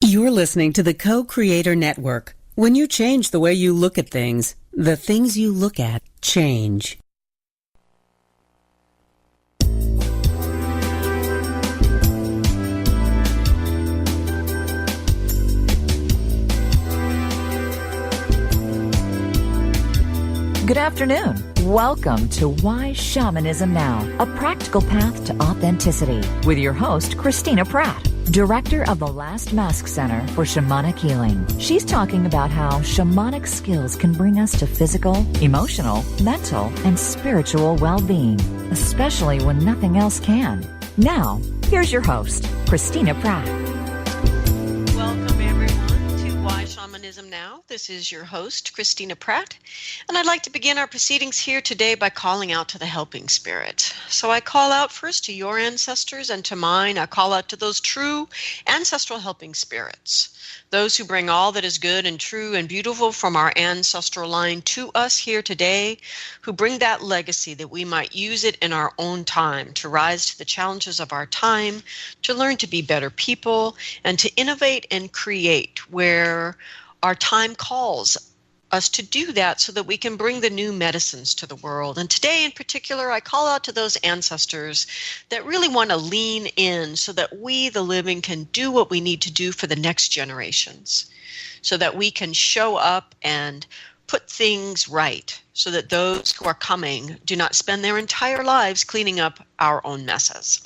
You're listening to the Co-Creator Network. When you change the way you look at things, the things you look at change. Good afternoon. Welcome to Why Shamanism Now, a practical path to authenticity, with your host, Christina Pratt, Director of the Last Mask Center for Shamanic Healing. She's talking about how shamanic skills can bring us to physical, emotional, mental, and spiritual well-being, especially when nothing else can. Now, here's your host, Christina Pratt. Welcome, everyone, to Why Shamanism Now. This is your host, Christina Pratt, and I'd like to begin our proceedings here today by calling out to the helping spirit. So I call out first to your ancestors and to mine. I call out to those true ancestral helping spirits, those who bring all that is good and true and beautiful from our ancestral line to us here today, who bring that legacy that we might use it in our own time to rise to the challenges of our time, to learn to be better people, and to innovate and create where our time calls us to do that so that we can bring the new medicines to the world. And today in particular, I call out to those ancestors that really want to lean in so that we, the living, can do what we need to do for the next generations, so that we can show up and put things right so that those who are coming do not spend their entire lives cleaning up our own messes.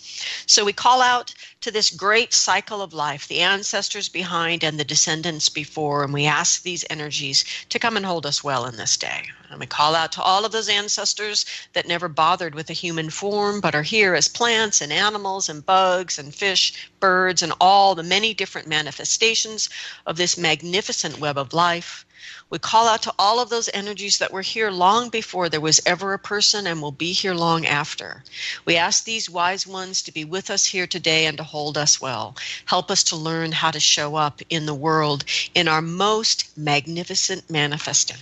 So we call out to this great cycle of life, the ancestors behind and the descendants before, and we ask these energies to come and hold us well in this day. And we call out to all of those ancestors that never bothered with a human form, but are here as plants and animals and bugs and fish, birds, and all the many different manifestations of this magnificent web of life. We call out to all of those energies that were here long before there was ever a person and will be here long after. We ask these wise ones to be with us here today and to hold us well. Help us to learn how to show up in the world in our most magnificent manifesting.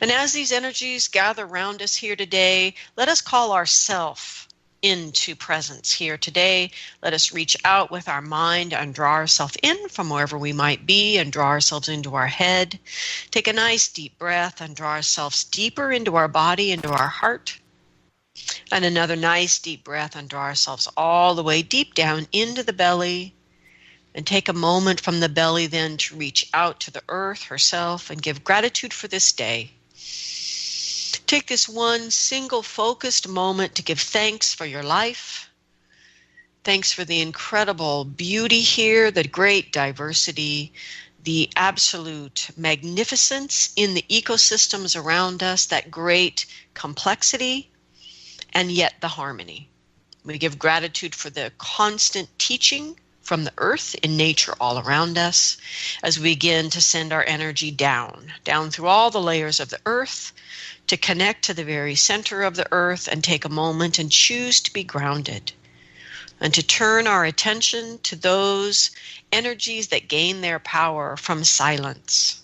And as these energies gather around us here today, let us call ourselves into presence here today. Let us reach out with our mind and draw ourselves in from wherever we might be and draw ourselves into our head. Take a nice deep breath and draw ourselves deeper into our body, into our heart. And another nice deep breath and draw ourselves all the way deep down into the belly. And take a moment from the belly then to reach out to the earth herself and give gratitude for this day. Take this one single focused moment to give thanks for your life. Thanks for the incredible beauty here, the great diversity, the absolute magnificence in the ecosystems around us, that great complexity, and yet the harmony. We give gratitude for the constant teaching from the earth in nature all around us as we begin to send our energy down through all the layers of the earth, to connect to the very center of the earth and take a moment and choose to be grounded, and to turn our attention to those energies that gain their power from silence,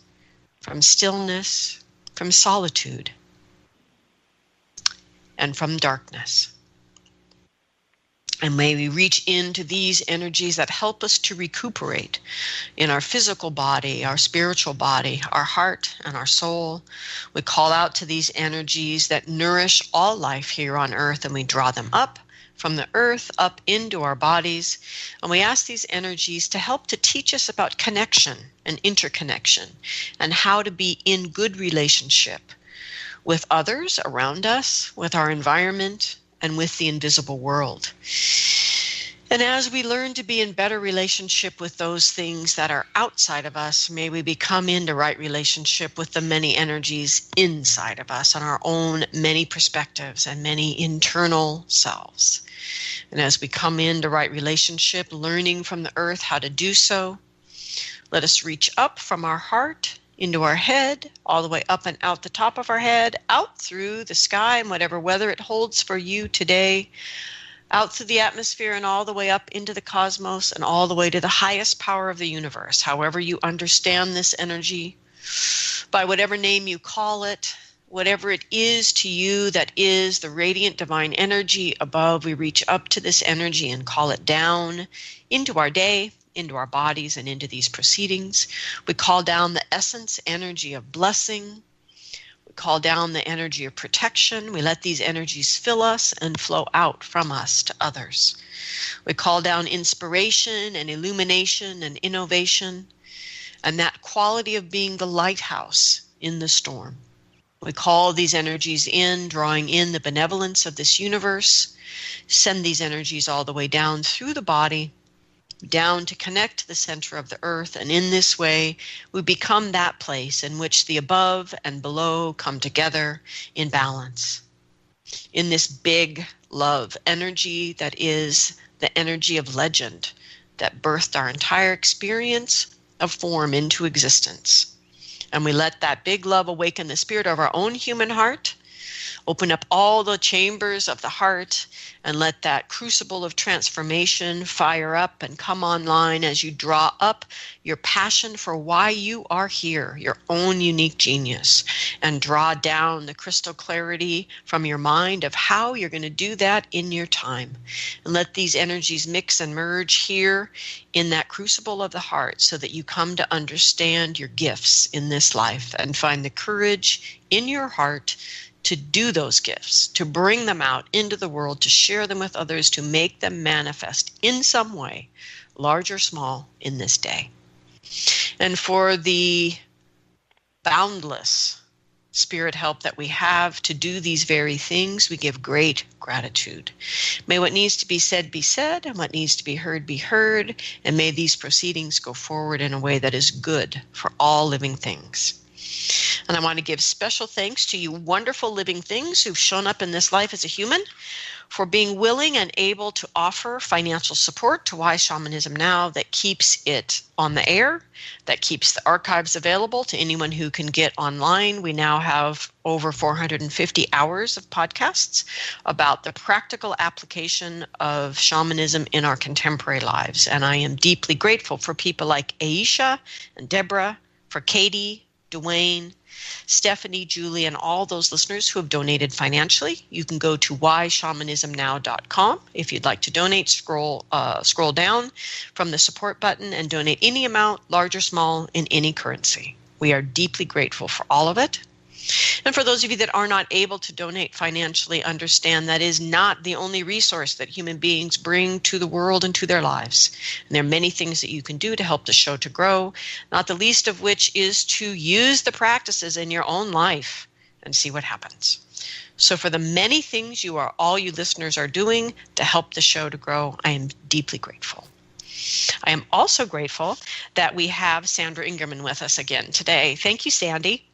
from stillness, from solitude, and from darkness. And may we reach into these energies that help us to recuperate in our physical body, our spiritual body, our heart, and our soul. We call out to these energies that nourish all life here on earth, and we draw them up from the earth up into our bodies. And we ask these energies to help to teach us about connection and interconnection and how to be in good relationship with others around us, with our environment, and with the invisible world. And as we learn to be in better relationship with those things that are outside of us, may we become into right relationship with the many energies inside of us and our own many perspectives and many internal selves. And as we come into right relationship, learning from the earth how to do so, let us reach up from our heart into our head, all the way up and out the top of our head, out through the sky and whatever weather it holds for you today, out through the atmosphere and all the way up into the cosmos and all the way to the highest power of the universe, however you understand this energy, by whatever name you call it, whatever it is to you that is the radiant divine energy above. We reach up to this energy and call it down into our day, into our bodies and into these proceedings. We call down the essence energy of blessing. We call down the energy of protection. We let these energies fill us and flow out from us to others. We call down inspiration and illumination and innovation, and that quality of being the lighthouse in the storm. We call these energies in, drawing in the benevolence of this universe, send these energies all the way down through the body, down to connect to the center of the earth, and in this way we become that place in which the above and below come together in balance. In this big love energy that is the energy of legend that birthed our entire experience of form into existence. And we let that big love awaken the spirit of our own human heart, open up all the chambers of the heart, and let that crucible of transformation fire up and come online as you draw up your passion for why you are here, your own unique genius, and draw down the crystal clarity from your mind of how you're going to do that in your time. And let these energies mix and merge here in that crucible of the heart so that you come to understand your gifts in this life and find the courage in your heart to do those gifts, to bring them out into the world, to share them with others, to make them manifest in some way, large or small, in this day. And for the boundless spirit help that we have to do these very things, we give great gratitude. May what needs to be said, and what needs to be heard, and may these proceedings go forward in a way that is good for all living things. And I want to give special thanks to you wonderful living things who've shown up in this life as a human for being willing and able to offer financial support to Why Shamanism Now that keeps it on the air, that keeps the archives available to anyone who can get online. We now have over 450 hours of podcasts about the practical application of shamanism in our contemporary lives. And I am deeply grateful for people like Aisha and Deborah, for Katie, Dwayne, Stephanie, Julie, and all those listeners who have donated financially. You can go to whyshamanismnow.com. If you'd like to donate, scroll down from the support button and donate any amount, large or small, in any currency. We are deeply grateful for all of it. And for those of you that are not able to donate financially, understand that is not the only resource that human beings bring to the world and to their lives. And there are many things that you can do to help the show to grow, not the least of which is to use the practices in your own life and see what happens. So for the many things all you listeners are doing to help the show to grow, I am deeply grateful. I am also grateful that we have Sandra Ingerman with us again today. Thank you, Sandy.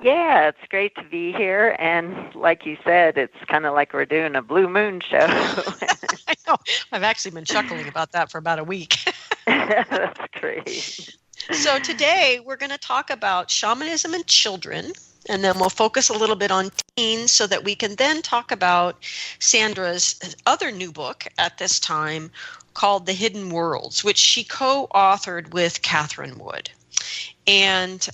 Yeah, it's great to be here. And like you said, it's kind of like we're doing a Blue Moon show. I know. I've actually been chuckling about that for about a week. That's great. So today we're going to talk about shamanism and children, and then we'll focus a little bit on teens so that we can then talk about Sandra's other new book at this time called The Hidden Worlds, which she co-authored with Katherine Wood. And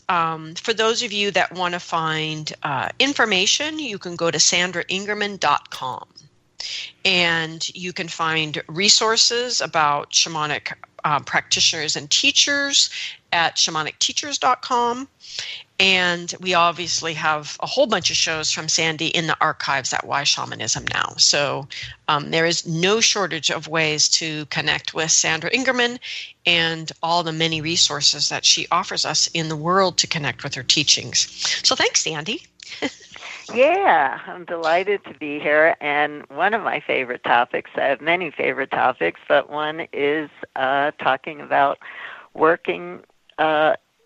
for those of you that want to find information, you can go to sandraingerman.com. And you can find resources about shamanic practitioners and teachers at shamanicteachers.com. And we obviously have a whole bunch of shows from Sandy in the archives at Why Shamanism Now. So there is no shortage of ways to connect with Sandra Ingerman and all the many resources that she offers us in the world to connect with her teachings. So thanks, Sandy. Yeah, I'm delighted to be here. And one of my favorite topics, I have many favorite topics, but one is talking about working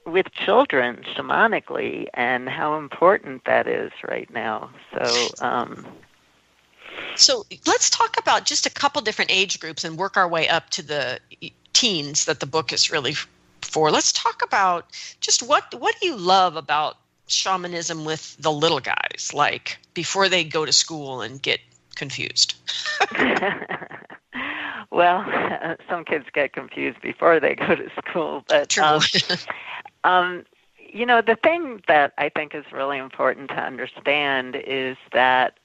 with children shamanically and how important that is right now. So let's talk about just a couple different age groups and work our way up to the teens that the book is really for. Let's talk about just what do you love about shamanism with the little guys, like before they go to school and get confused? Well, some kids get confused before they go to school, but True. The thing that I think is really important to understand is that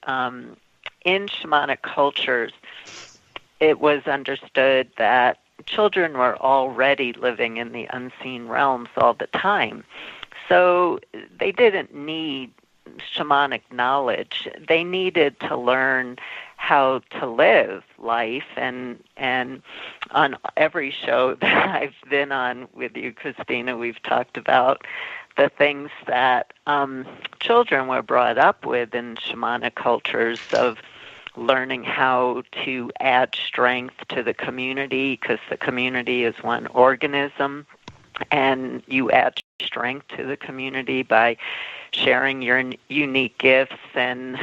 in shamanic cultures, it was understood that children were already living in the unseen realms all the time. So they didn't need shamanic knowledge. They needed to learn how to live life. And on every show that I've been on with you, Christina, we've talked about the things that children were brought up with in shamanic cultures of learning how to add strength to the community, because the community is one organism, and you add strength to the community by sharing your unique gifts and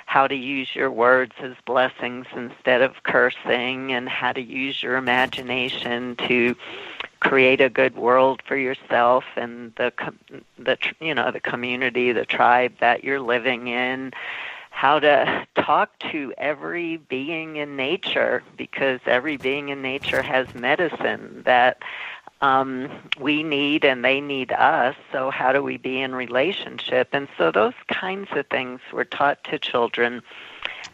how to use your words as blessings instead of cursing, and how to use your imagination to create a good world for yourself and the community, the tribe that you're living in. How to talk to every being in nature, because every being in nature has medicine that we need and they need us. So how do we be in relationship? And so those kinds of things were taught to children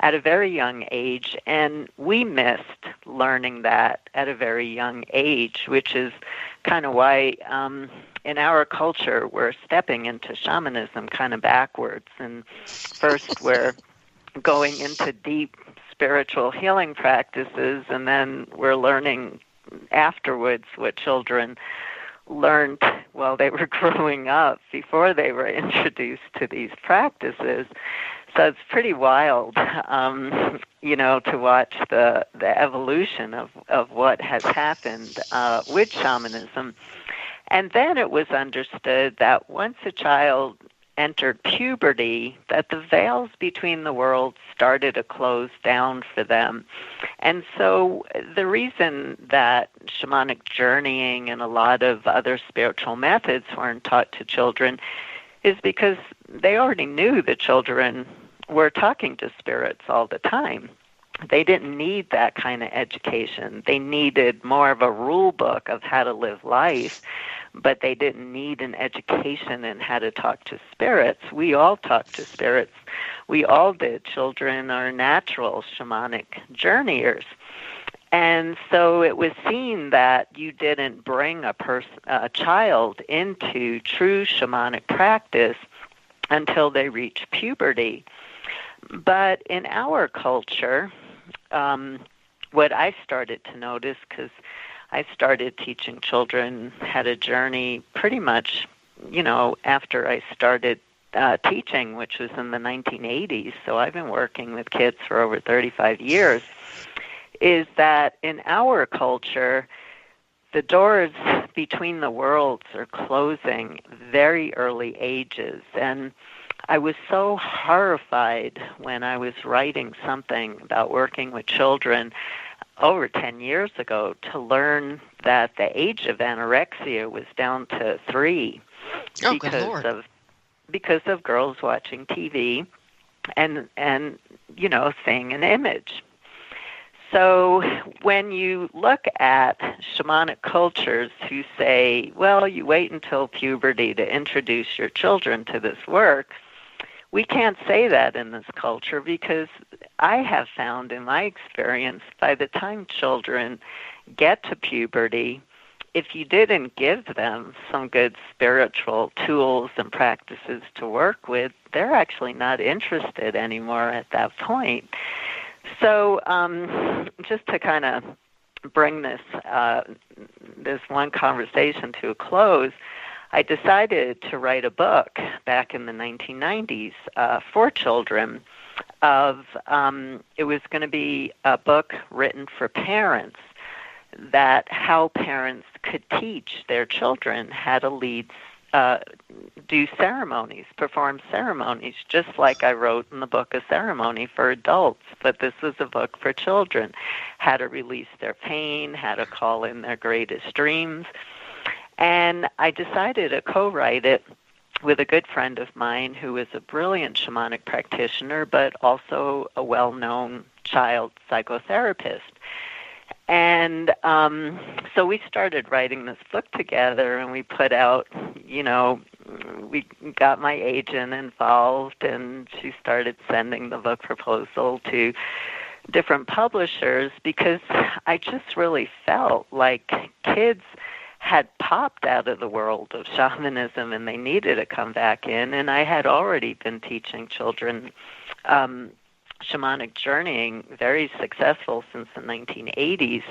at a very young age, and we missed learning that at a very young age, which is kind of why in our culture we're stepping into shamanism kind of backwards. And first we're going into deep spiritual healing practices, and then we're learning afterwards what children learned while they were growing up before they were introduced to these practices. So it's pretty wild, to watch the evolution of what has happened with shamanism. And then it was understood that once a child entered puberty, that the veils between the worlds started to close down for them. And so the reason that shamanic journeying and a lot of other spiritual methods weren't taught to children is because they already knew the children were talking to spirits all the time. They didn't need that kind of education. They needed more of a rule book of how to live life, but they didn't need an education in how to talk to spirits. We all talk to spirits. We all did. Children are natural shamanic journeyers. And so it was seen that you didn't bring a child into true shamanic practice until they reach puberty. But in our culture, what I started to notice, because I started teaching children how to journey pretty much, after I started teaching, which was in the 1980s. So I've been working with kids for over 35 years, is that in our culture, the doors between the worlds are closing very early ages. And I was so horrified when I was writing something about working with children over 10 years ago to learn that the age of anorexia was down to 3 because of girls watching TV and seeing an image. So when you look at shamanic cultures who say, well, you wait until puberty to introduce your children to this work, we can't say that in this culture, because I have found in my experience, by the time children get to puberty, if you didn't give them some good spiritual tools and practices to work with, they're actually not interested anymore at that point. So just to kind of bring this one conversation to a close, I decided to write a book back in the 1990s for children. It was going to be a book written for parents, that how parents could teach their children how to do ceremonies, perform ceremonies, just like I wrote in the book A Ceremony for Adults. But this was a book for children, how to release their pain, how to call in their greatest dreams. And I decided to co-write it with a good friend of mine who is a brilliant shamanic practitioner, but also a well-known child psychotherapist. And so we started writing this book together, and we put out, we got my agent involved, and she started sending the book proposal to different publishers because I just really felt like kids had popped out of the world of shamanism and they needed to come back in. And I had already been teaching children shamanic journeying, very successful since the 1980s,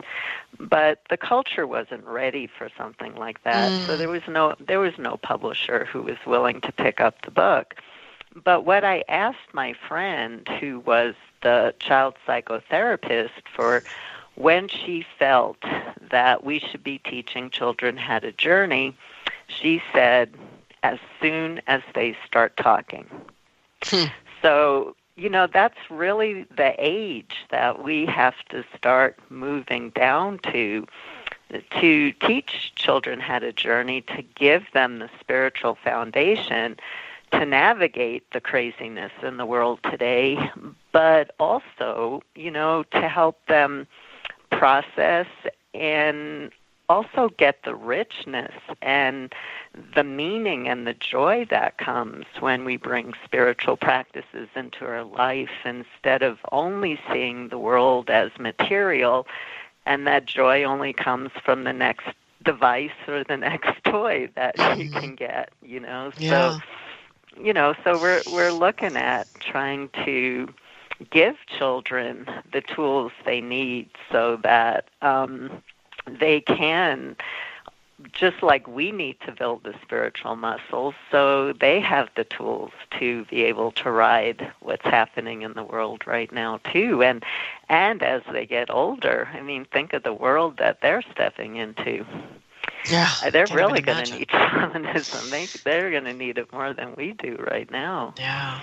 but the culture wasn't ready for something like that. So there was no publisher who was willing to pick up the book. But what I asked my friend, who was the child psychotherapist, for when she felt that we should be teaching children how to journey, she said, as soon as they start talking. So, that's really the age that we have to start moving down to teach children how to journey, to give them the spiritual foundation to navigate the craziness in the world today, but also, to help them process and also get the richness and the meaning and the joy that comes when we bring spiritual practices into our life instead of only seeing the world as material, and that joy only comes from the next device or the next toy that you can get, Yeah. So we're looking at trying to give children the tools they need so that they can, just like we need to build the spiritual muscles, so they have the tools to be able to ride what's happening in the world right now too. And as they get older, think of the world that they're stepping into. Yeah, they're really going to need shamanism. They're going to need it more than we do right now. Yeah.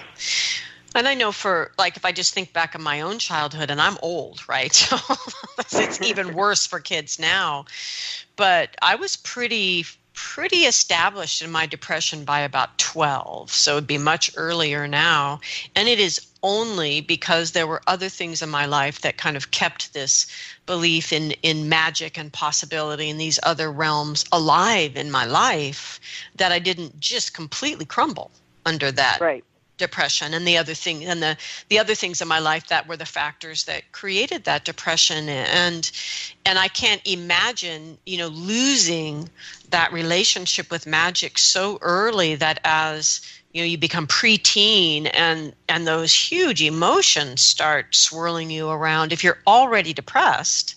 And I know if I just think back on my own childhood, and I'm old, right? So it's even worse for kids now. But I was pretty established in my depression by about 12. So it'd be much earlier now. And it is only because there were other things in my life that kind of kept this belief in magic and possibility in these other realms alive in my life that I didn't just completely crumble under that. Right. Depression and the other things in my life that were the factors that created that depression, and I can't imagine losing that relationship with magic so early that as you become preteen and those huge emotions start swirling you around. If you're already depressed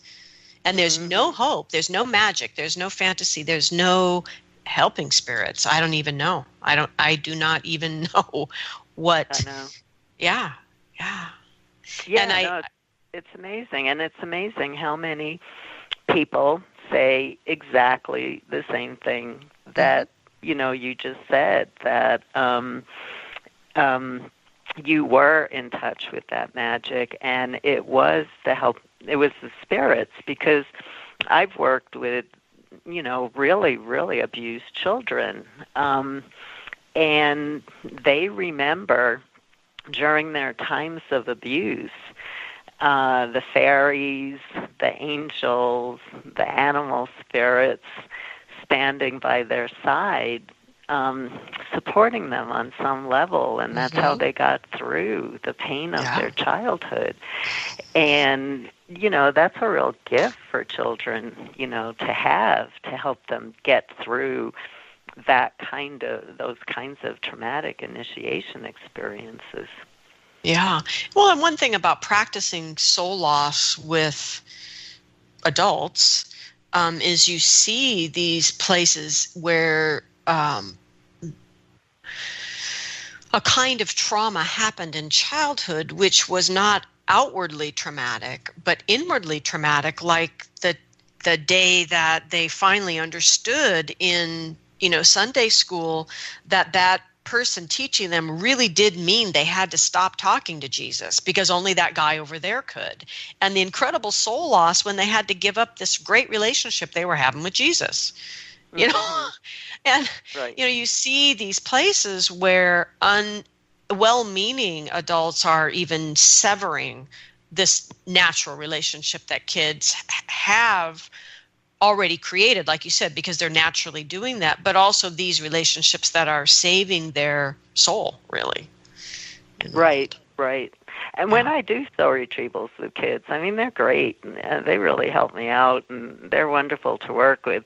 and there's no hope, there's no magic, there's no fantasy, there's no helping spirits. I don't even know. I do not even know what. I know. Yeah. And it's amazing. And it's amazing how many people say exactly the same thing that, you just said, that you were in touch with that magic, and it was the spirits, because I've worked with, really, really abused children. And they remember during their times of abuse, the fairies, the angels, the animal spirits standing by their side, supporting them on some level. And that's how they got through the pain of their childhood. And, that's a real gift for children, to have, to help them get through those kinds of traumatic initiation experiences. Yeah. Well, and one thing about practicing soul loss with adults is you see these places where a kind of trauma happened in childhood, which was not outwardly traumatic, but inwardly traumatic, like the day that they finally understood in Sunday school that person teaching them really did mean they had to stop talking to Jesus because only that guy over there could. And the incredible soul loss when they had to give up this great relationship they were having with Jesus. And right. You see these places where well-meaning adults are even severing this natural relationship that kids have already created, like you said, because they're naturally doing that, but also these relationships that are saving their soul, really. Right. And when I do soul retrievals with kids, I mean, they're great. And they really help me out, and they're wonderful to work with.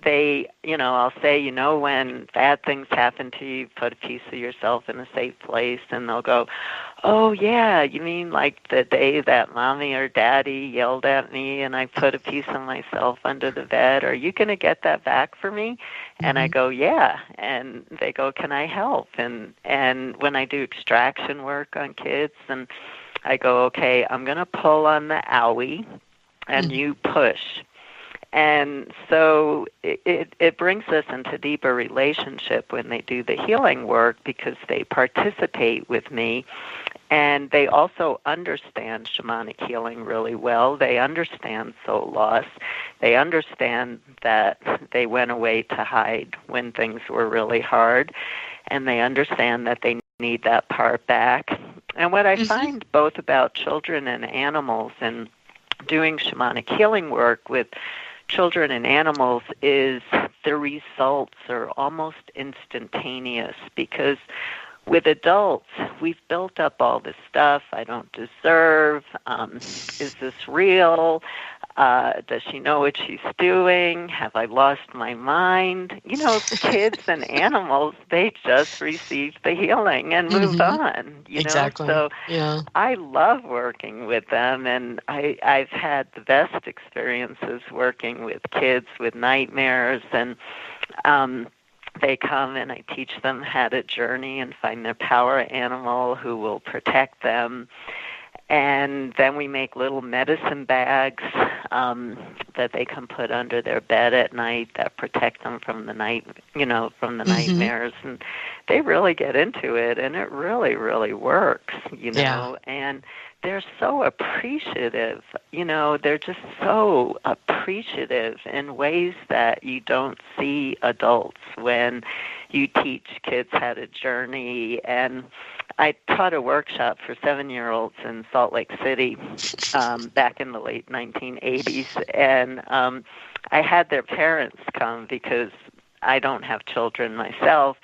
They, I'll say, when bad things happen to you, put a piece of yourself in a safe place, and they'll go, oh, yeah, you mean like the day that mommy or daddy yelled at me and I put a piece of myself under the bed? Are you going to get that back for me? Mm-hmm. And I go, yeah. And they go, can I help? And when I do extraction work on kids, and I go, okay, I'm going to pull on the owie, and you push. And so it brings us into deeper relationship when they do the healing work, because they participate with me, and they also understand shamanic healing really well. They understand soul loss. They understand that they went away to hide when things were really hard, and they understand that they need that part back. And what I find both about children and animals, and doing shamanic healing work with children and animals, is the results are almost instantaneous, because with adults, we've built up all this stuff. I don't deserve. Is this real? Does she know what she's doing? Have I lost my mind? Kids and animals, they just receive the healing and move on. Exactly. So I love working with them, and I've had the best experiences working with kids with nightmares, and they come and I teach them how to journey and find their power animal who will protect them. And then we make little medicine bags that they can put under their bed at night that protect them from the nightmares. And they really get into it, and it really, really works, And they're so appreciative, they're just so appreciative in ways that you don't see adults when you teach kids how to journey. And I taught a workshop for 7-year-olds in Salt Lake City back in the late 1980s, and I had their parents come because I don't have children myself,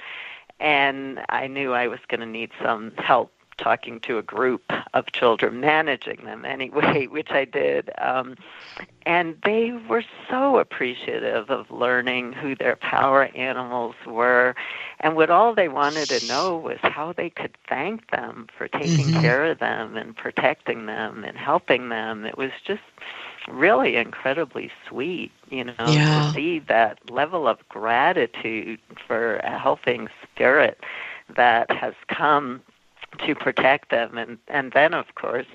and I knew I was going to need some help talking to a group of children, managing them anyway, which I did. And they were so appreciative of learning who their power animals were. And what all they wanted to know was how they could thank them for taking care of them and protecting them and helping them. It was just really incredibly sweet, to see that level of gratitude for a helping spirit that has come to protect them. And then, of course,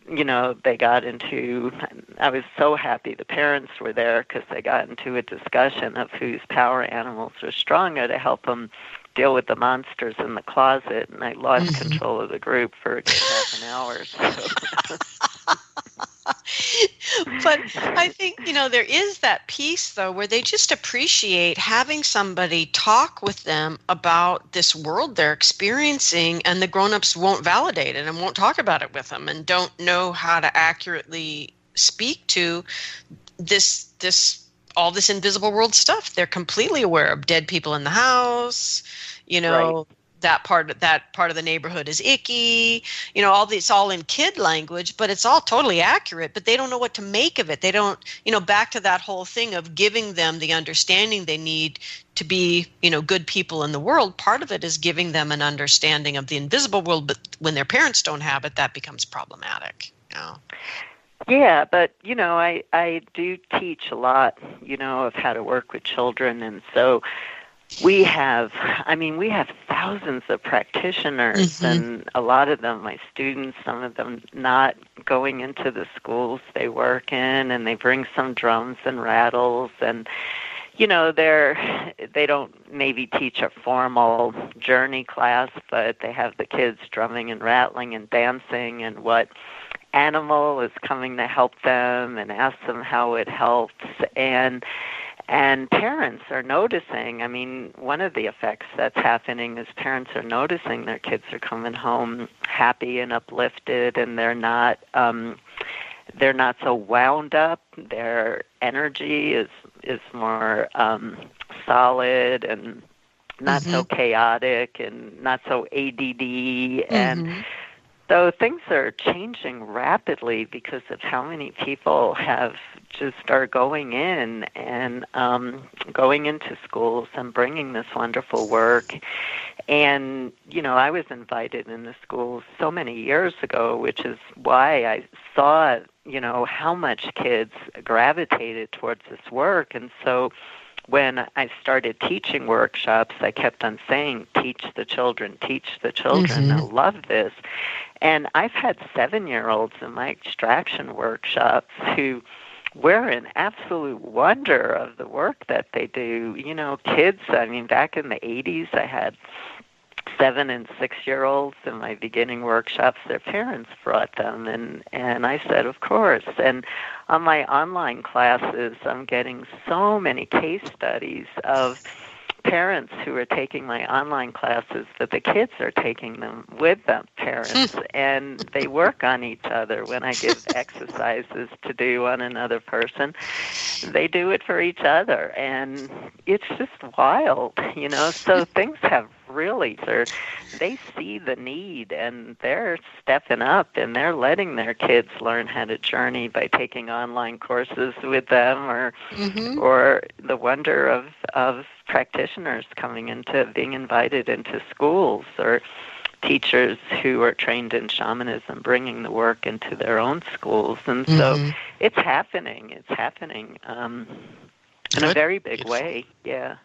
they got into, I was so happy the parents were there, because they got into a discussion of whose power animals were stronger to help them deal with the monsters in the closet, and I lost control of the group for a good half an hour. So. But I think, there is that piece, though, where they just appreciate having somebody talk with them about this world they're experiencing, and the grown-ups won't validate it and won't talk about it with them and don't know how to accurately speak to all this invisible world stuff. They're completely aware of dead people in the house, Right. that part of the neighborhood is icky, all in kid language, but it's all totally accurate, but they don't know what to make of it. They don't, back to that whole thing of giving them the understanding they need to be, good people in the world. Part of it is giving them an understanding of the invisible world, but when their parents don't have it, that becomes problematic. Yeah, but, I do teach a lot, of how to work with children, and so we have thousands of practitioners, and a lot of them my students, some of them not going into the schools they work in, and they bring some drums and rattles, and they don't maybe teach a formal journey class, but they have the kids drumming and rattling and dancing, and what animal is coming to help them, and ask them how it helps. And parents are noticing, one of the effects that's happening is parents are noticing their kids are coming home happy and uplifted, and they're not so wound up. Their energy is more solid, and not so chaotic and not so ADD. And Mm-hmm. so things are changing rapidly because of how many people are going in and going into schools and bringing this wonderful work. And, I was invited in the schools so many years ago, which is why I saw, how much kids gravitated towards this work. And so when I started teaching workshops, I kept on saying, teach the children, they'll love this. And I've had 7-year-olds in my extraction workshops who were in absolute wonder of the work that they do. Kids, back in the 80s, I had 7- and 6-year-olds in my beginning workshops. Their parents brought them, and I said, of course. And on my online classes, I'm getting so many case studies of parents who are taking my online classes that the kids are taking them with them, parents, and they work on each other. When I give exercises to do on another person, they do it for each other, and it's just wild, so things have really, they see the need, and they're stepping up, and they're letting their kids learn how to journey by taking online courses with them, or the wonder of practitioners being invited into schools, or teachers who are trained in shamanism bringing the work into their own schools. And so it's happening in a very big way. Yeah.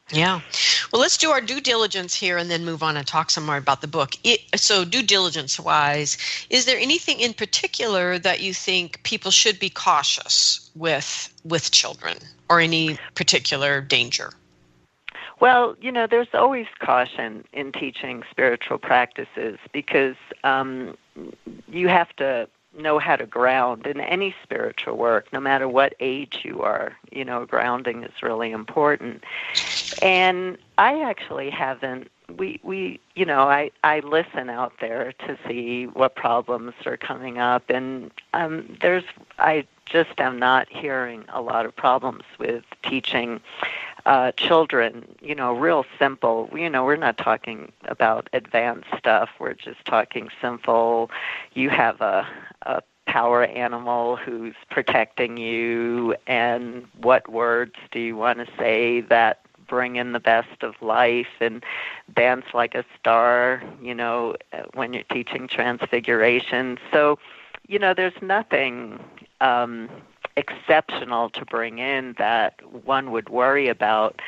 Well, let's do our due diligence here and then move on and talk some more about the book. So due diligence-wise, is there anything in particular that you think people should be cautious with children, or any particular danger? Well, there's always caution in teaching spiritual practices because you have to know how to ground in any spiritual work, no matter what age you are. Grounding is really important. And I actually haven't, I listen out there to see what problems are coming up, and I just am not hearing a lot of problems with teaching children, real simple. We're not talking about advanced stuff. We're just talking simple. You have a power animal who's protecting you, and what words do you want to say that bring in the best of life, and dance like a star, when you're teaching transfiguration. So, there's nothing exceptional to bring in that one would worry about.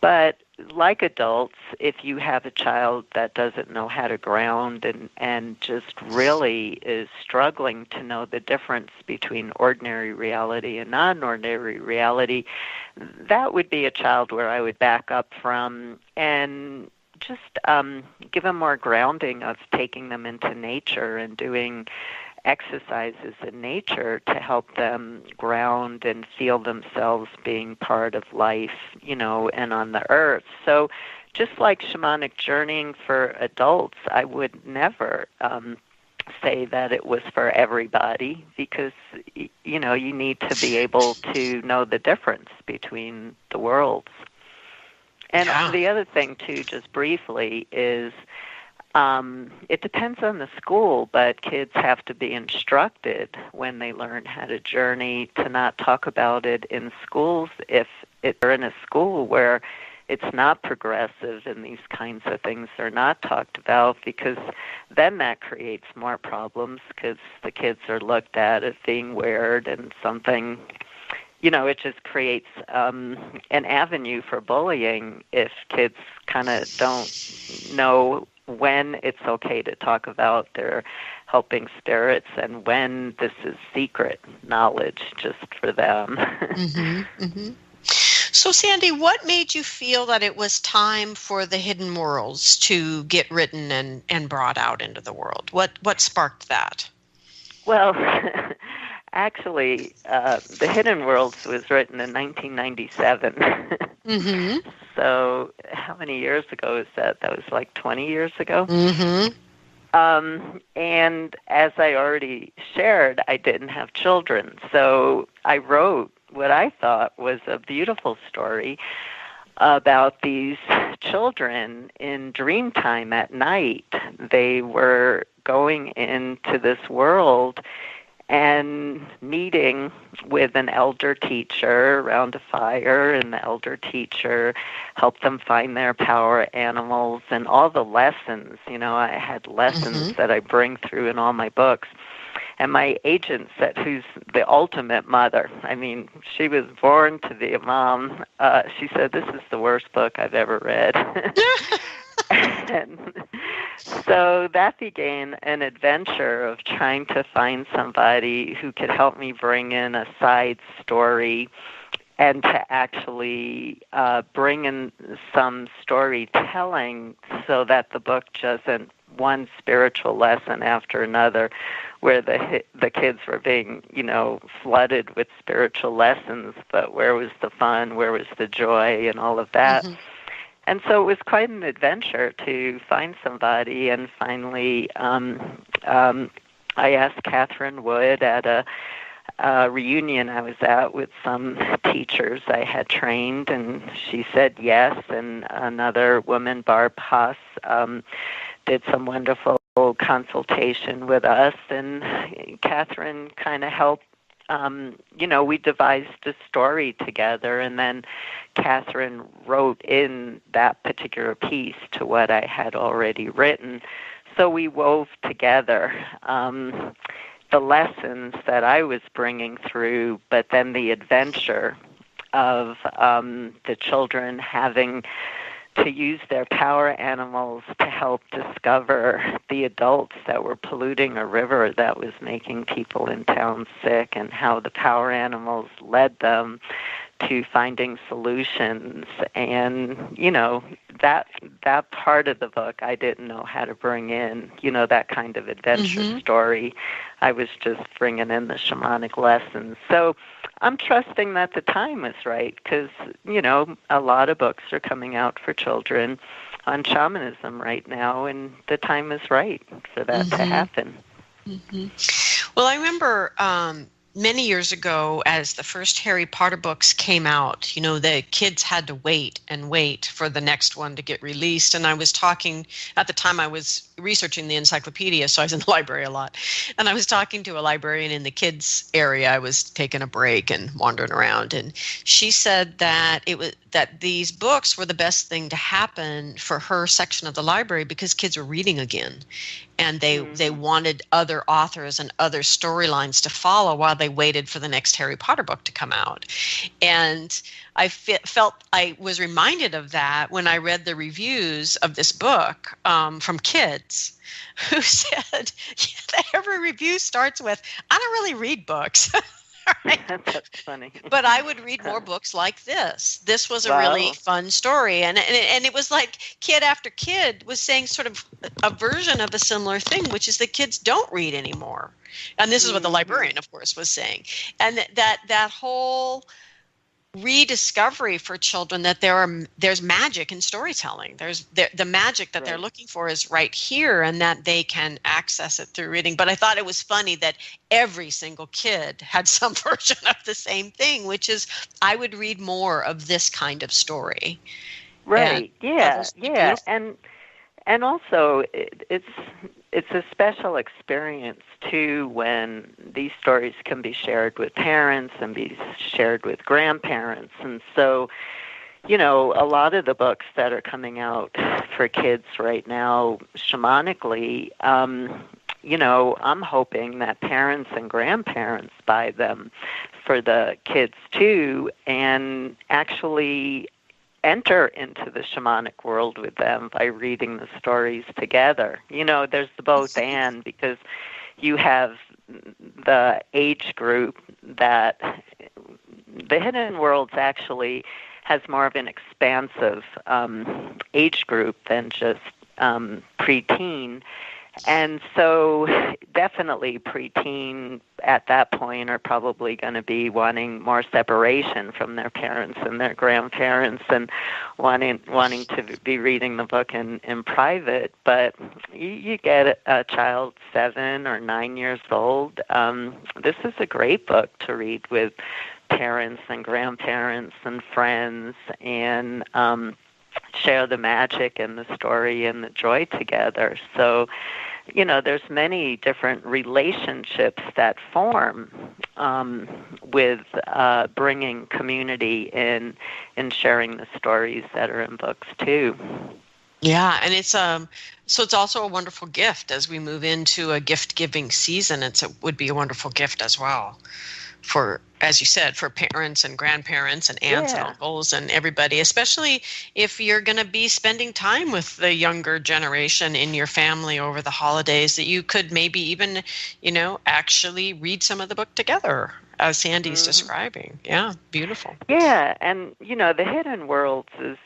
But like adults, if you have a child that doesn't know how to ground and just really is struggling to know the difference between ordinary reality and non-ordinary reality, that would be a child where I would back up from and just give them more grounding of taking them into nature and doing exercises in nature to help them ground and feel themselves being part of life, and on the earth. So just like shamanic journeying for adults, I would never say that it was for everybody, because, you need to be able to know the difference between the worlds. And the other thing, too, just briefly, is it depends on the school, but kids have to be instructed when they learn how to journey to not talk about it in schools if they're in a school where it's not progressive and these kinds of things are not talked about, because then that creates more problems because the kids are looked at as being weird and something, it just creates an avenue for bullying if kids kind of don't know when it's okay to talk about their helping spirits and when this is secret knowledge just for them. So, Sandy, what made you feel that it was time for the hidden worlds to get written and brought out into the world? What sparked that? Well, actually, The Hidden Worlds was written in 1997. So how many years ago is that? That was like 20 years ago. And as I already shared, I didn't have children. So I wrote what I thought was a beautiful story about these children in dream time at night. They were going into this world and meeting with an elder teacher around a fire, and the elder teacher helped them find their power animals and all the lessons. I had lessons that I bring through in all my books. And my agent said, who's the ultimate mother, I mean, she was born to be a mom. She said, this is the worst book I've ever read. And so that began an adventure of trying to find somebody who could help me bring in a side story and to actually bring in some storytelling so that the book isn't one spiritual lesson after another, where the kids were being, flooded with spiritual lessons, but where was the fun, where was the joy, and all of that. And so it was quite an adventure to find somebody, and finally I asked Katherine Wood at a reunion I was at with some teachers I had trained, and she said yes, and another woman, Barb Haas, did some wonderful consultation with us, and Katherine kind of helped. We devised a story together, and then Katherine wrote in that particular piece to what I had already written. So we wove together the lessons that I was bringing through, but then the adventure of the children having to use their power animals to help discover the adults that were polluting a river that was making people in town sick, and how the power animals led them to finding solutions. And, that part of the book I didn't know how to bring in, that kind of adventure story. I was just bringing in the shamanic lessons. So I'm trusting that the time is right, because, a lot of books are coming out for children on shamanism right now, and the time is right for that to happen. Well, I remember many years ago, as the first Harry Potter books came out, the kids had to wait and wait for the next one to get released. And I was talking, at the time I was researching the encyclopedia, so I was in the library a lot. And I was talking to a librarian in the kids area. I was taking a break and wandering around. And she said that that these books were the best thing to happen for her section of the library, because kids were reading again. And they wanted other authors and other storylines to follow while they waited for the next Harry Potter book to come out. And I felt I was reminded of that when I read the reviews of this book from kids who said, every review starts with, I don't really read books. Right? That's funny. But I would read more books like this. This was a really fun story. And it was like kid after kid was saying sort of a version of a similar thing, which is that kids don't read anymore. And this is what the librarian, of course, was saying. And that whole rediscovery for children that there's magic in storytelling. There's the magic that they're looking for is right here, and that they can access it through reading. But I thought it was funny that every single kid had some version of the same thing, which is I would read more of this kind of story. Right. Yeah. And also it's a special experience too when these stories can be shared with parents and be shared with grandparents. And so, a lot of the books that are coming out for kids right now shamanically, I'm hoping that parents and grandparents buy them for the kids too, and actually enter into the shamanic world with them by reading the stories together. There's the both and, because you have the age group that the Hidden Worlds actually has more of an expansive age group than just preteen. And so definitely preteen at that point are probably going to be wanting more separation from their parents and their grandparents, and wanting to be reading the book in private. But you get a child 7 or 9 years old. This is a great book to read with parents and grandparents and friends and share the magic and the story and the joy together. So, there's many different relationships that form with bringing community in and sharing the stories that are in books too. Yeah, and it's so it's also a wonderful gift as we move into a gift-giving season. It would be a wonderful gift as well for, as you said, for parents and grandparents and aunts and uncles and everybody, especially if you're going to be spending time with the younger generation in your family over the holidays, that you could maybe even, actually read some of the book together, as Sandy's describing. Yeah, beautiful. Yeah, and, the Hidden Worlds is...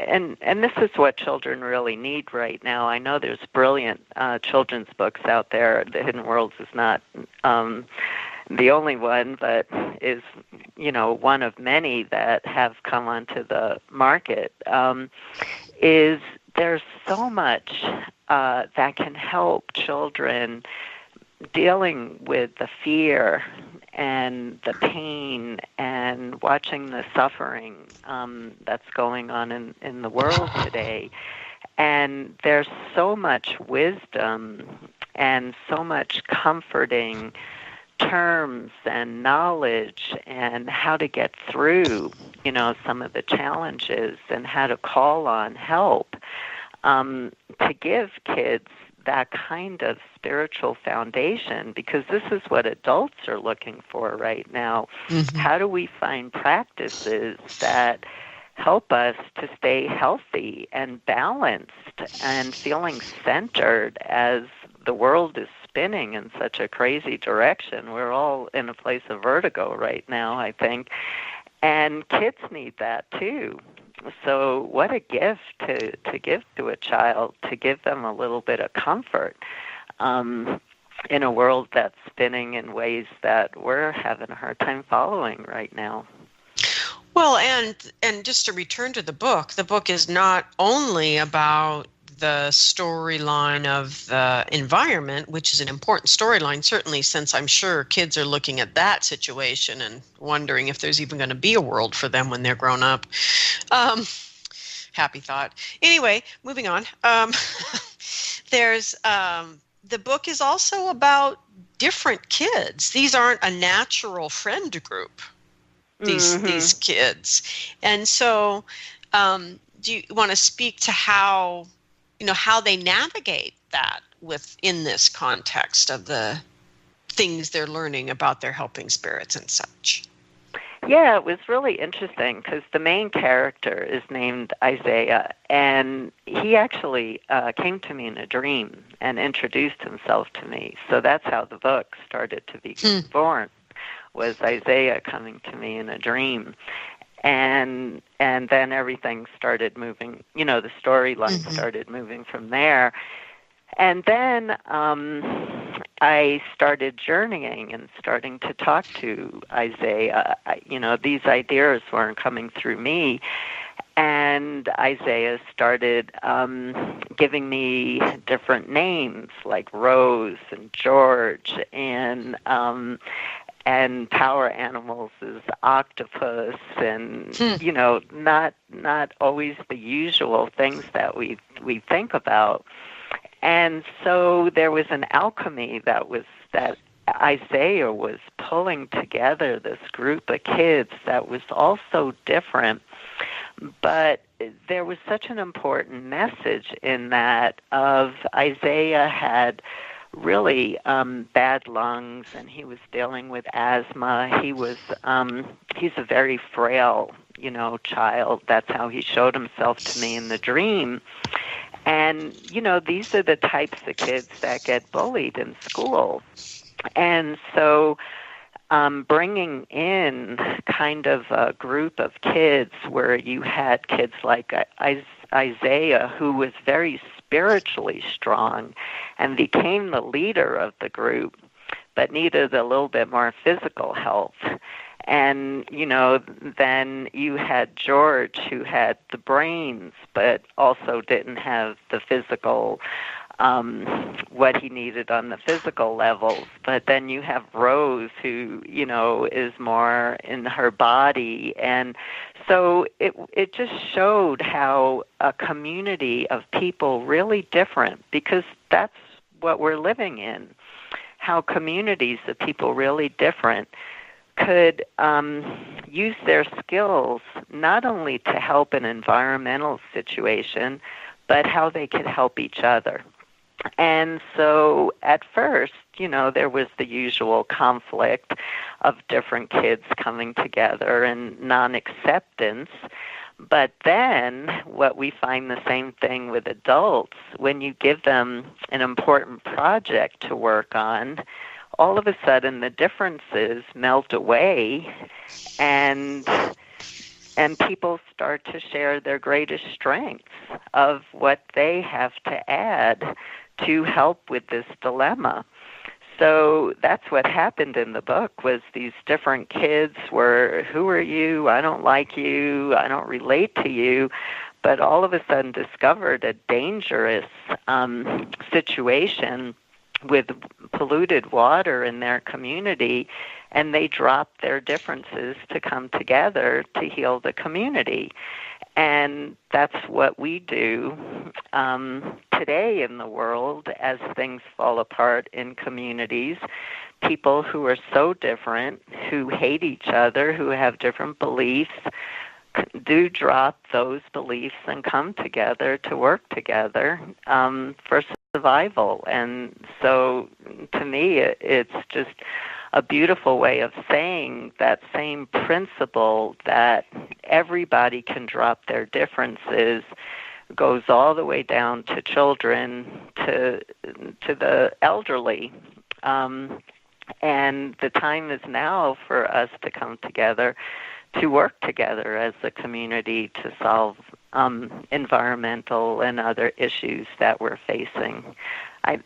And this is what children really need right now. I know there's brilliant children's books out there. The Hidden Worlds is not the only one, but is, one of many that have come onto the market. Is there's so much that can help children dealing with the fear and the pain and watching the suffering that's going on in the world today. And there's so much wisdom and so much comforting terms and knowledge and how to get through, some of the challenges and how to call on help to give kids that kind of spiritual foundation, because this is what adults are looking for right now. How do we find practices that help us to stay healthy and balanced and feeling centered as the world is spinning in such a crazy direction? We're all in a place of vertigo right now, I think. And kids need that too. So what a gift to give to a child, to give them a little bit of comfort in a world that's spinning in ways that we're having a hard time following right now. Well, and just to return to the book is not only about the storyline of the environment, which is an important storyline, certainly, since I'm sure kids are looking at that situation and wondering if there's even going to be a world for them when they're grown up. Happy thought. Anyway, moving on. There's the book is also about different kids. These aren't a natural friend group, these kids. And so do you want to speak to how they navigate that within this context of the things they're learning about their helping spirits and such? Yeah, it was really interesting because the main character is named Isaiah, and he actually came to me in a dream and introduced himself to me. So that's how the book started to be born, was Isaiah coming to me in a dream. And then everything started moving, the storyline started moving from there. And then I started journeying and starting to talk to Isaiah. These ideas weren't coming through me. And Isaiah started giving me different names like Rose and George and power animals is octopus and, not always the usual things that we think about. And so there was an alchemy that Isaiah was pulling together this group of kids that was also different. But there was such an important message in that of Isaiah had really bad lungs, and he was dealing with asthma. He's a very frail, child. That's how he showed himself to me in the dream. And, these are the types of kids that get bullied in school. And so bringing in kind of a group of kids where you had kids like Isaiah, who was very spiritually strong and became the leader of the group, but needed a little bit more physical help. And, then you had George, who had the brains, but also didn't have the physical what he needed on the physical levels. But then you have Rose, who, is more in her body. And so it just showed how a community of people really different, because that's what we're living in, how communities of people really different could use their skills not only to help an environmental situation, but how they could help each other. And so at first, there was the usual conflict of different kids coming together and non-acceptance. But then what we find the same thing with adults, when you give them an important project to work on, all of a sudden the differences melt away, and people start to share their greatest strengths of what they have to add to help with this dilemma. So that's what happened in the book, was these different kids were, who are you? I don't like you. I don't relate to you. But all of a sudden discovered a dangerous situation with polluted water in their community, and they dropped their differences to come together to heal the community. And that's what we do today in the world as things fall apart in communities. People who are so different, who hate each other, who have different beliefs, do drop those beliefs and come together to work together for survival. And so to me, it's just a beautiful way of saying that same principle, that everybody can drop their differences, goes all the way down to children, to the elderly. And the time is now for us to come together, to work together as a community to solve environmental and other issues that we're facing. I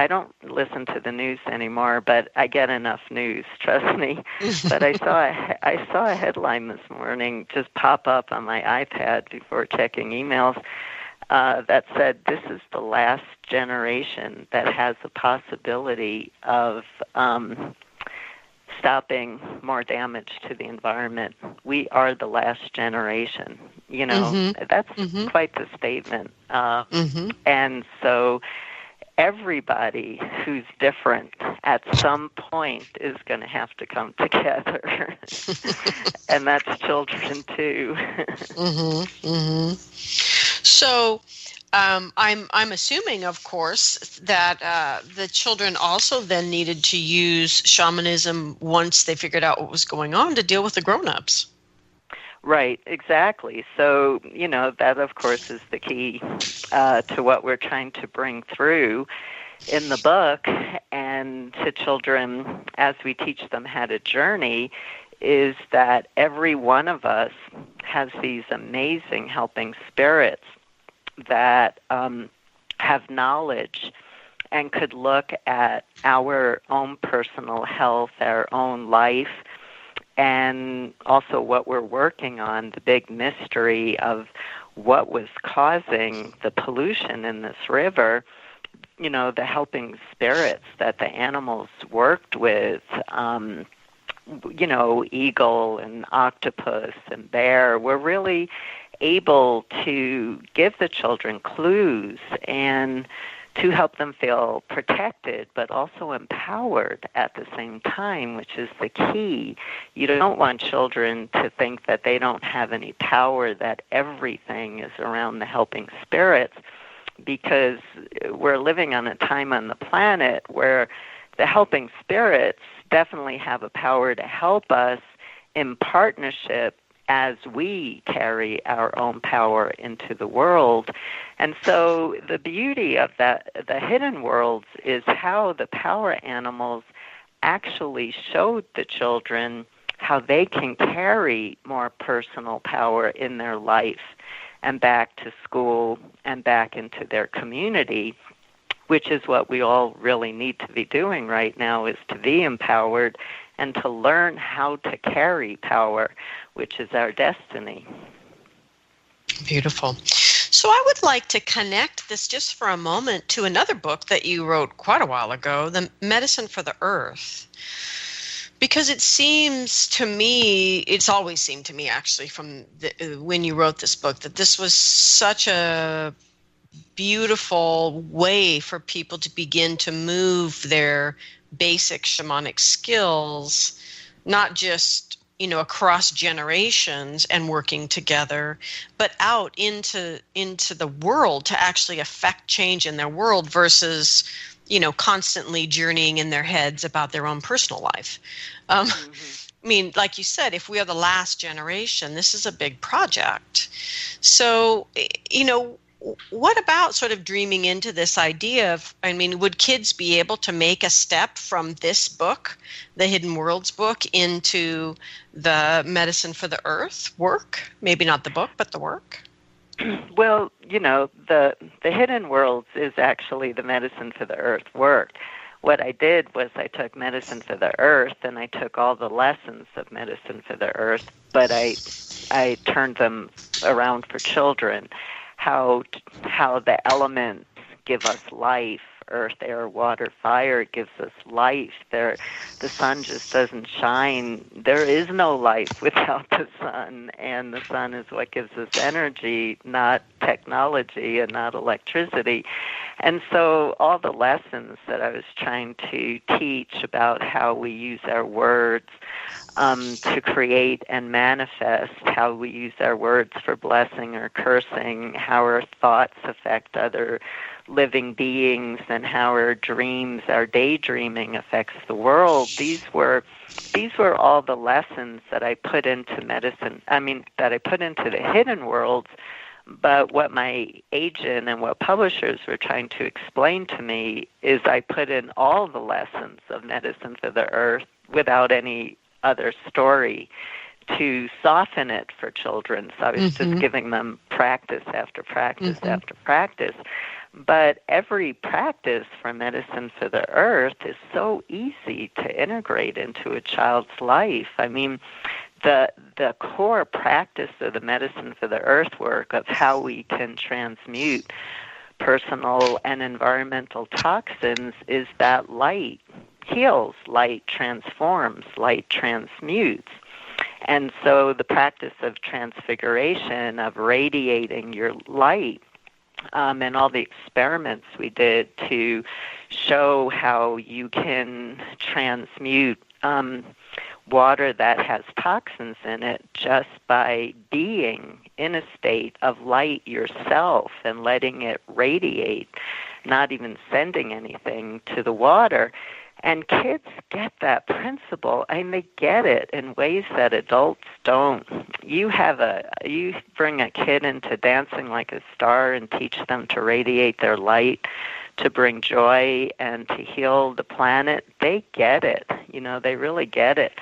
don't listen to the news anymore, but I get enough news, trust me. But I saw a headline this morning just pop up on my iPad before checking emails that said, this is the last generation that has the possibility of stopping more damage to the environment. We are the last generation. That's quite the statement. And so everybody who's different at some point is going to have to come together. And that's children too. So I'm assuming, of course, that the children also then needed to use shamanism once they figured out what was going on to deal with the grown-ups. Right, exactly. So, that, of course, is the key to what we're trying to bring through in the book and to children as we teach them how to journey, is that every one of us has these amazing helping spirits that have knowledge and could look at our own personal health, our own life, and also what we're working on, the big mystery of what was causing the pollution in this river, the helping spirits that the animals worked with, eagle and octopus and bear, were really able to give the children clues and to help them feel protected, but also empowered at the same time, which is the key. You don't want children to think that they don't have any power, that everything is around the helping spirits, because we're living on a time on the planet where the helping spirits definitely have a power to help us in partnership as we carry our own power into the world. And so the beauty of that, the hidden worlds, is how the power animals actually showed the children how they can carry more personal power in their life and back to school and back into their community, which is what we all really need to be doing right now, is to be empowered and to learn how to carry power, which is our destiny. Beautiful. So I would like to connect this just for a moment to another book that you wrote quite a while ago, The Medicine for the Earth. Because it seems to me, it's always seemed to me actually when you wrote this book, that this was such a beautiful way for people to begin to move their basic shamanic skills, not just across generations and working together, but out into the world to actually affect change in their world versus constantly journeying in their heads about their own personal life. I mean, like you said, if we are the last generation, this is a big project. So, what about sort of dreaming into this idea of, would kids be able to make a step from this book, the Hidden Worlds book, into the Medicine for the Earth work? Maybe not the book, but the work? Well, the Hidden Worlds is actually the Medicine for the Earth work. What I did was I took Medicine for the Earth and I took all the lessons of Medicine for the Earth, but I turned them around for children. How the elements give us life. Earth, air, water, fire gives us life. The sun just doesn't shine. There is no life without the sun, and the sun is what gives us energy, not technology and not electricity. And so all the lessons that I was trying to teach about how we use our words to create and manifest, how we use our words for blessing or cursing, how our thoughts affect other living beings, and how our dreams, our daydreaming affects the world. These were all the lessons that I put into medicine. That I put into the Hidden Worlds. But what my agent and what publishers were trying to explain to me is I put in all the lessons of Medicine for the Earth without any other story to soften it for children. So I was just giving them practice after practice after practice. But every practice for Medicine for the Earth is so easy to integrate into a child's life. The core practice of the Medicine for the Earth work of how we can transmute personal and environmental toxins is that light heals, light transforms, light transmutes. And so the practice of transfiguration, of radiating your light, and all the experiments we did to show how you can transmute water that has toxins in it just by being in a state of light yourself and letting it radiate, not even sending anything to the water. And kids get that principle, and they get it in ways that adults don't. You bring a kid into Dancing Like a Star and teach them to radiate their light, to bring joy and to heal the planet. They get it. They really get it.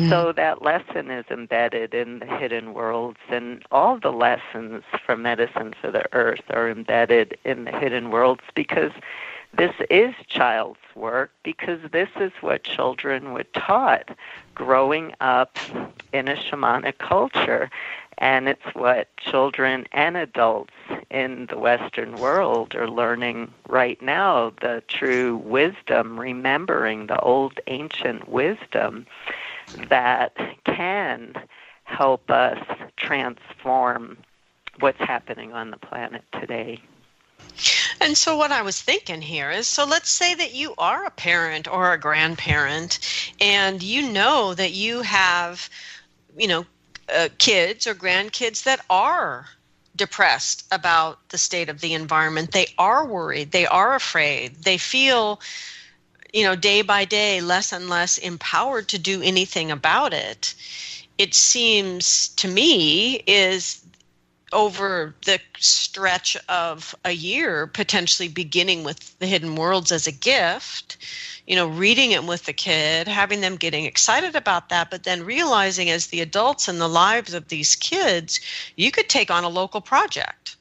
So that lesson is embedded in the Hidden Worlds, and all the lessons from Medicine for the Earth are embedded in the Hidden Worlds, because this is child's work, because this is what children were taught growing up in a shamanic culture. And it's what children and adults in the Western world are learning right now, the true wisdom, remembering the old ancient wisdom that can help us transform what's happening on the planet today. And so what I was thinking here is, so let's say that you are a parent or a grandparent, and you know that you have, kids or grandkids that are depressed about the state of the environment. They are worried. They are afraid. They feel, day by day, less and less empowered to do anything about it. It seems to me is over the stretch of a year, potentially beginning with the Hidden Worlds as a gift, reading it with the kid, having them getting excited about that, but then realizing as the adults in the lives of these kids, you could take on a local project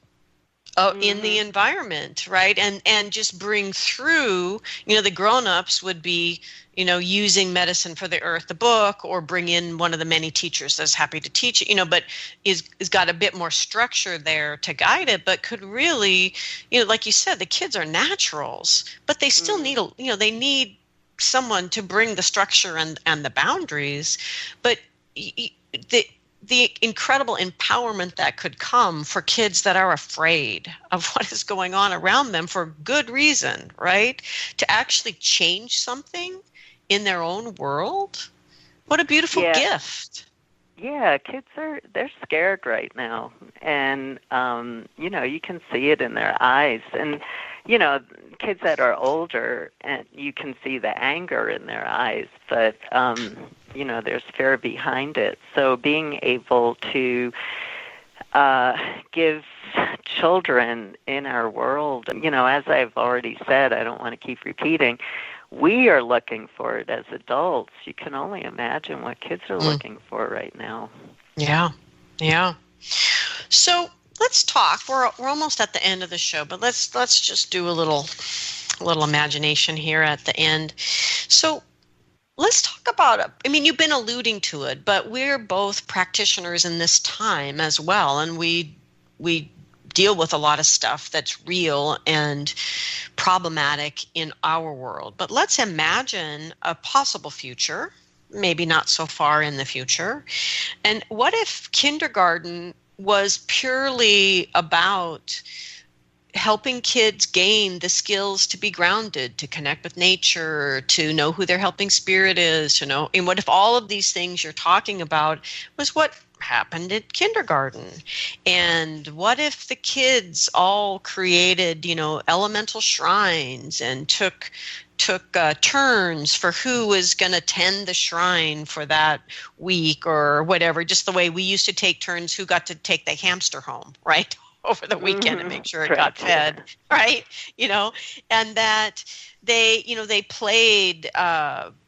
in the environment, right? And just bring through, the grown-ups would be, using Medicine for the Earth, the book, or bring in one of the many teachers that's happy to teach it, but is got a bit more structure there to guide it, but could really, like you said, the kids are naturals, but they still need, they need someone to bring the structure and the boundaries, but the incredible empowerment that could come for kids that are afraid of what is going on around them for good reason, right? To actually change something in their own world. What a beautiful gift. Yeah, kids they're scared right now. And, you can see it in their eyes. And, kids that are older, and you can see the anger in their eyes, but, there's fear behind it. So being able to give children in our world, as I've already said, I don't want to keep repeating, we are looking for it as adults. You can only imagine what kids are looking for right now. Yeah, yeah. So let's talk. We're almost at the end of the show, but let's just do a little imagination here at the end. So let's talk about it. I mean, you've been alluding to it, but we're both practitioners in this time as well, and we deal with a lot of stuff that's real and problematic in our world. But let's imagine a possible future, maybe not so far in the future. And what if kindergarten was purely about helping kids gain the skills to be grounded, to connect with nature, to know who their helping spirit is, to know, and what if all of these things you're talking about was what happened at kindergarten? And what if the kids all created, elemental shrines and took turns for who was going to tend the shrine for that week or whatever, just the way we used to take turns who got to take the hamster home, right? Over the weekend and make sure it got fed, right? And that they played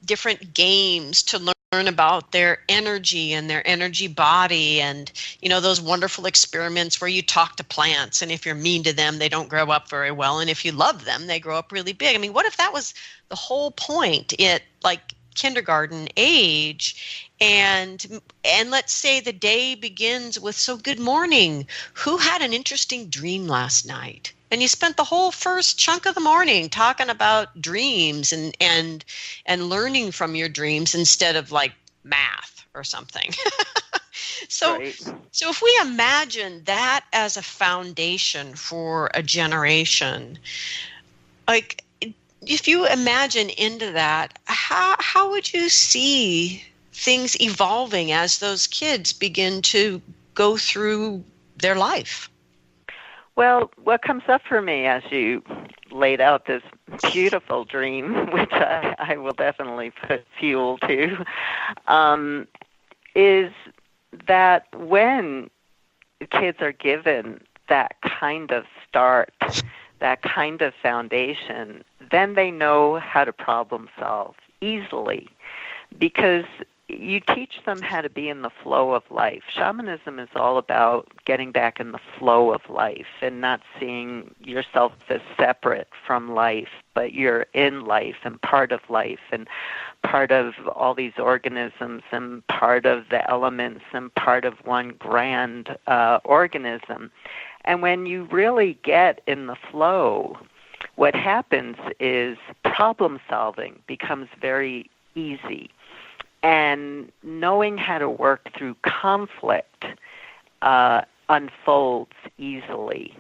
different games to learn about their energy and their energy body, and those wonderful experiments where you talk to plants, and if you're mean to them, they don't grow up very well, and if you love them, they grow up really big. I mean, what if that was the whole point at like kindergarten age? And let's say the day begins with, so good morning, who had an interesting dream last night? And you spent the whole first chunk of the morning talking about dreams and learning from your dreams instead of like math or something. So if we imagine that as a foundation for a generation, like if you imagine into that, how would you see things evolving as those kids begin to go through their life? Well, what comes up for me as you laid out this beautiful dream, which I will definitely put fuel to, is that when kids are given that kind of start, that kind of foundation, then they know how to problem solve easily, because you teach them how to be in the flow of life. Shamanism is all about getting back in the flow of life and not seeing yourself as separate from life, but you're in life and part of life and part of all these organisms and part of the elements and part of one grand organism. And when you really get in the flow, what happens is problem solving becomes very easy. And knowing how to work through conflict unfolds easily.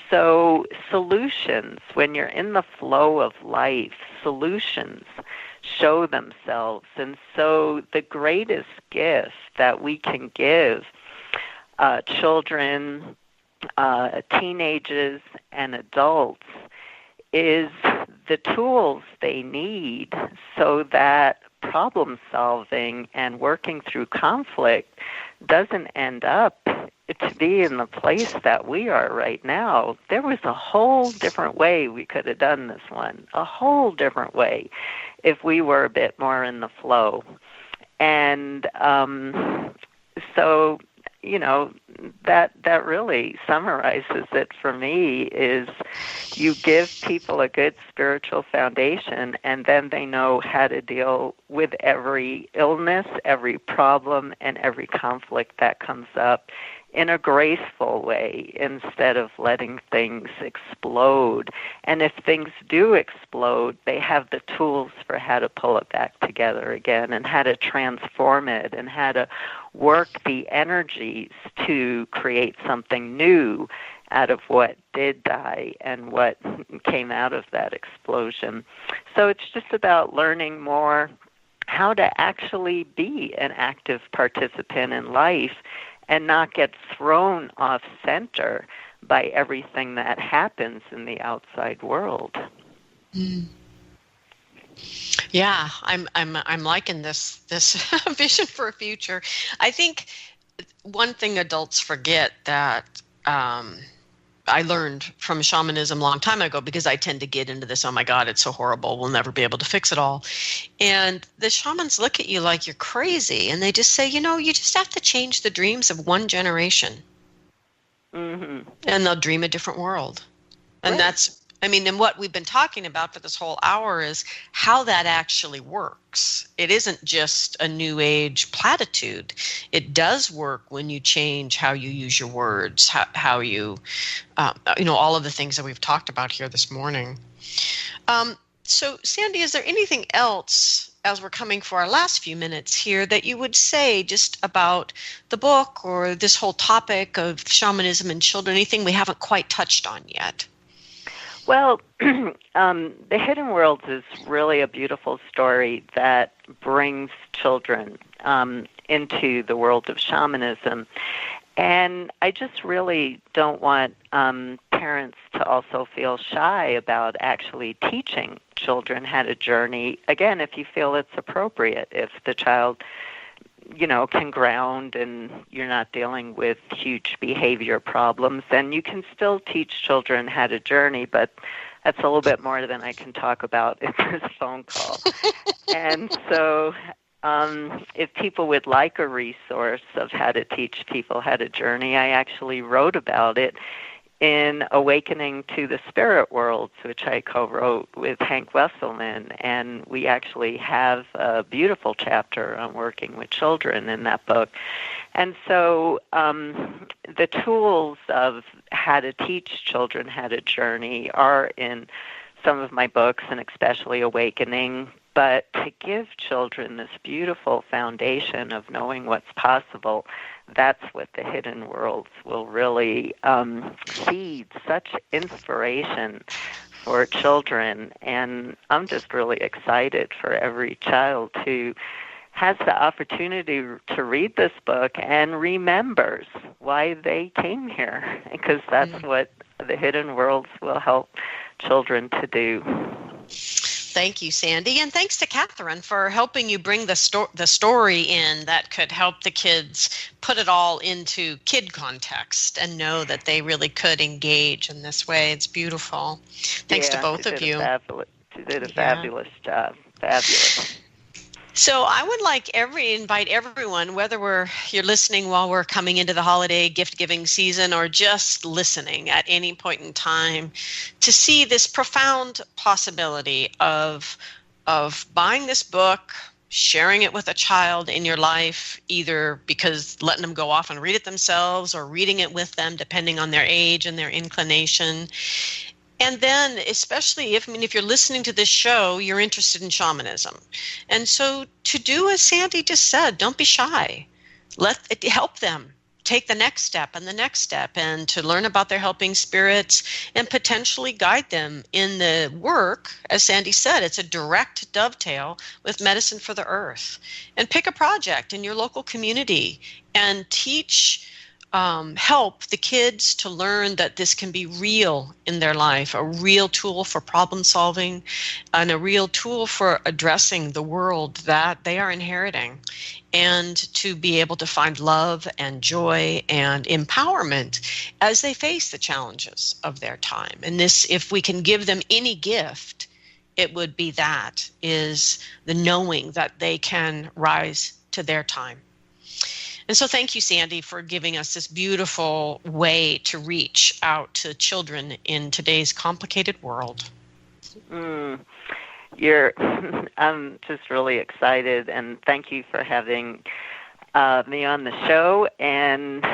So solutions, when you're in the flow of life, solutions show themselves. And so the greatest gift that we can give children, teenagers, and adults is the tools they need so that problem solving and working through conflict doesn't end up to be in the place that we are right now. There was a whole different way we could have done this one, a whole different way if we were a bit more in the flow. And so, that really summarizes it for me, is you give people a good spiritual foundation, and then they know how to deal with every illness, every problem, and every conflict that comes up in a graceful way, instead of letting things explode. And if things do explode, they have the tools for how to pull it back together again, and how to transform it, and how to work the energies to create something new out of what did die and what came out of that explosion. So it's just about learning more how to actually be an active participant in life and not get thrown off center by everything that happens in the outside world. Mm. Yeah, I'm liking this vision for a future. I think one thing adults forget that I learned from shamanism a long time ago, because I tend to get into this, oh my God, it's so horrible, we'll never be able to fix it all. And the shamans look at you like you're crazy, and they just say, you just have to change the dreams of one generation. Mm-hmm. And they'll dream a different world. And that's, and what we've been talking about for this whole hour is how that actually works. It isn't just a new age platitude. It does work when you change how you use your words, how you, all of the things that we've talked about here this morning. So, Sandy, is there anything else, as we're coming for our last few minutes here, that you would say just about the book or this whole topic of shamanism and children, anything we haven't quite touched on yet? Well, The Hidden Worlds is really a beautiful story that brings children into the world of shamanism. And I just really don't want parents to also feel shy about actually teaching children how to journey. Again, if you feel it's appropriate, if the child can ground and you're not dealing with huge behavior problems, then you can still teach children how to journey, but that's a little bit more than I can talk about in this phone call. And so if people would like a resource of how to teach people how to journey, I actually wrote about it in Awakening to the Spirit Worlds, which I co-wrote with Hank Wesselman, and we actually have a beautiful chapter on working with children in that book. And so the tools of how to teach children how to journey are in some of my books, and especially Awakening. But to give children this beautiful foundation of knowing what's possible, that's what the Hidden Worlds will really feed such inspiration for children. And I'm just really excited for every child who has the opportunity to read this book and remembers why they came here, because that's what the Hidden Worlds will help children to do. Thank you, Sandy. And thanks to Katherine for helping you bring the story in that could help the kids put it all into kid context and know that they really could engage in this way. It's beautiful. Thanks to both of you. She did a fabulous job. Fabulous. So I would invite everyone, whether you're listening while we're coming into the holiday gift-giving season or just listening at any point in time, to see this profound possibility of buying this book, sharing it with a child in your life, either because letting them go off and read it themselves or reading it with them, depending on their age and their inclination. And then, especially if you're listening to this show, you're interested in shamanism. And so to do as Sandy just said, don't be shy. Let it help them take the next step and the next step, and to learn about their helping spirits and potentially guide them in the work. As Sandy said, it's a direct dovetail with Medicine for the Earth. And pick a project in your local community and help the kids to learn that this can be real in their life, a real tool for problem solving, and a real tool for addressing the world that they are inheriting, and to be able to find love and joy and empowerment as they face the challenges of their time. And this, if we can give them any gift, it would be that, is the knowing that they can rise to their time. And so thank you, Sandy, for giving us this beautiful way to reach out to children in today's complicated world. I'm just really excited, and thank you for having me on the show. And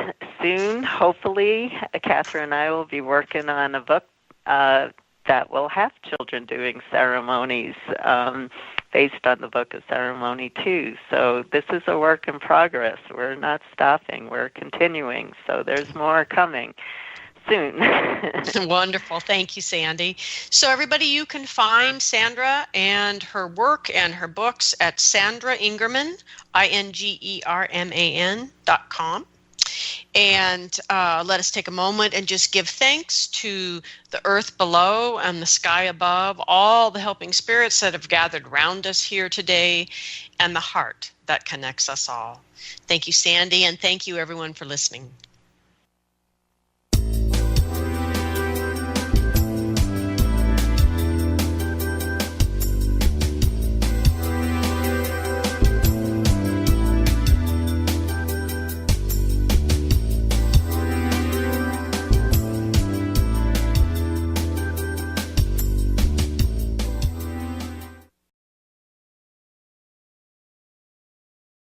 soon, hopefully, Katherine and I will be working on a book that will have children doing ceremonies based on the Book of Ceremony too. So this is a work in progress. We're not stopping. We're continuing. So there's more coming soon. Wonderful. Thank you, Sandy. So everybody, you can find Sandra and her work and her books at Sandra Ingerman, INGERMAN.com. And let us take a moment and just give thanks to the earth below and the sky above, all the helping spirits that have gathered around us here today, and the heart that connects us all. Thank you, Sandy, and thank you, everyone, for listening.